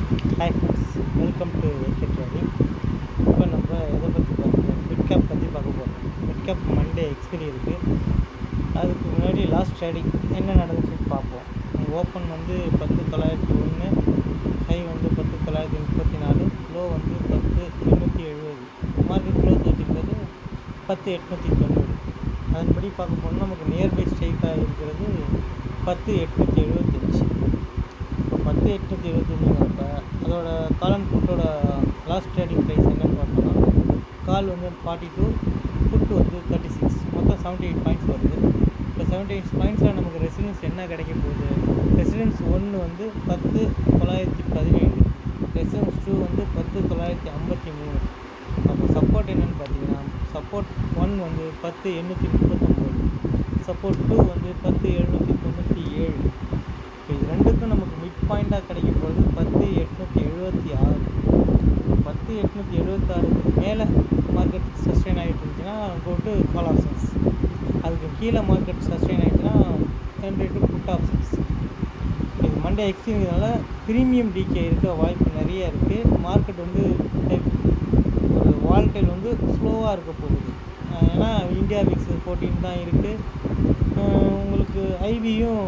Hi friends, welcome to AK trading. இப்போ நம்ம எதை பற்றி பார்க்கணும், மிட்கேப் பற்றி பார்க்க போகிறோம். மிட்கேப் மண்டே எக்ஸ்பிரி இருக்குது. அதுக்கு முன்னாடி லாஸ்ட் ட்ரேடிங் என்ன நடந்துச்சுன்னு பார்ப்போம். ஓப்பன் வந்து 10,901, ஹை வந்து 10,934, லோ வந்து 10,870, மார்க்கெட் க்ளோஸ் வச்சுருக்கிறது 10,890. அதன்படி பார்க்க போனால் நமக்கு நியர்பை ஸ்ட்ரைக்காக இருக்கிறது 10,875. 10,875ங்கிறப்ப அதோட கால் அண்ட் புட்டோட லாஸ்ட் ட்ரேடிங் ப்ரைஸ் என்னென்னு பார்த்தோம்னா, கால் வந்து 42, புட்டு வந்து 36, மொத்தம் 78 பாயிண்ட்ஸ் வருது. இப்போ 78 பாயிண்ட்ஸில் நமக்கு ரெசிடென்ஸ் என்ன கிடைக்க போகுது? ரெசிடென்ஸ் 1 வந்து 10,917, ரெசிடென்ஸ் 2 வந்து 10,953. அப்போ சப்போர்ட் என்னென்னு பார்த்தீங்கன்னா, சப்போர்ட் 1 வந்து 10,839, சப்போர்ட் 2 வந்து 10,797. இப்போ இது ரெண்டுக்கும் நமக்கு மிட் பாயிண்ட்டாக கிடைக்கும் போது 10,876. 10,876க்கு மேலே மார்க்கெட் சஸ்டெயின் ஆகிட்டு இருந்துச்சுன்னா போட்டு கால் ஆப்ஷன்ஸ், அதுக்கு கீழே மார்க்கெட் சஸ்டெயின் ஆகிடுச்சுன்னா ரெண்டு புட் ஆப்ஷன்ஸ். இது மண்டே எக்ஸ்பிங்கிறதுனால ப்ரீமியம் டிகே இருக்க வாய்ப்பு நிறைய இருக்குது. மார்க்கெட் வந்து ஒரு வால்டைல் வந்து ஸ்லோவாக இருக்க போகுது. ஏன்னா இந்தியா விக்ஸ் 14 தான் இருக்குது, உங்களுக்கு ஐவியும்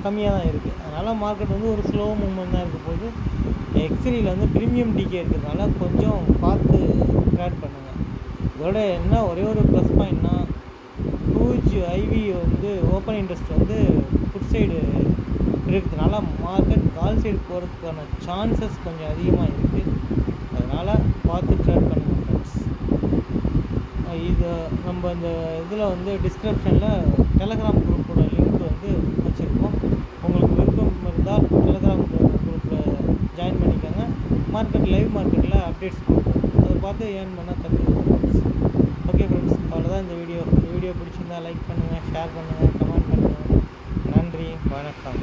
கம்மியாக தான் இருக்குது. அதனால் மார்க்கெட் வந்து ஒரு ஸ்லோ மூவ்மெண்ட் தான் இருக்க போகுது. எக்ஸ்பிரியில் வந்து ப்ரீமியம் டிகே இருக்கிறதுனால கொஞ்சம் பார்த்து ட்ரேட் பண்ணுங்கள். இதோட என்ன ஒரே ஒரு ப்ளஸ் பாயிண்ட்னா, ஹூஜ் ஐவி வந்து ஓப்பன் இன்ட்ரெஸ்ட் வந்து ஃபுட் சைடு இருக்கிறதுனால மார்க்கெட் கால் சைடு போகிறதுக்கான சான்சஸ் கொஞ்சம் அதிகமாக இருக்குது. அதனால் பார்த்து ட்ரேட் பண்ணுங்கள் ஃப்ரெண்ட்ஸ். இது நம்ம இந்த இதில் வந்து டிஸ்கிரிப்ஷனில் டெலகிராம் குரூப்போட லிங்க் வந்து வச்சுருக்கோம். உங்களுக்கு விருப்பம் இருந்தால் டெலகிராம் குரூப்பில் ஜாயின் பண்ணிக்கோங்க. லைவ் மார்க்கெட்டில் அப்டேட்ஸ் கொடுப்போம், அதை பார்த்து ஏர்ன் பண்ணால் கற்றுக்குவோம் ஃப்ரெண்ட்ஸ். ஓகே ஃப்ரெண்ட்ஸ், அவ்வளோதான் இந்த வீடியோ பிடிச்சிருந்தால் லைக் பண்ணுங்கள், ஷேர் பண்ணுங்கள், கமெண்ட் பண்ணுங்கள். நன்றி, வணக்கம்.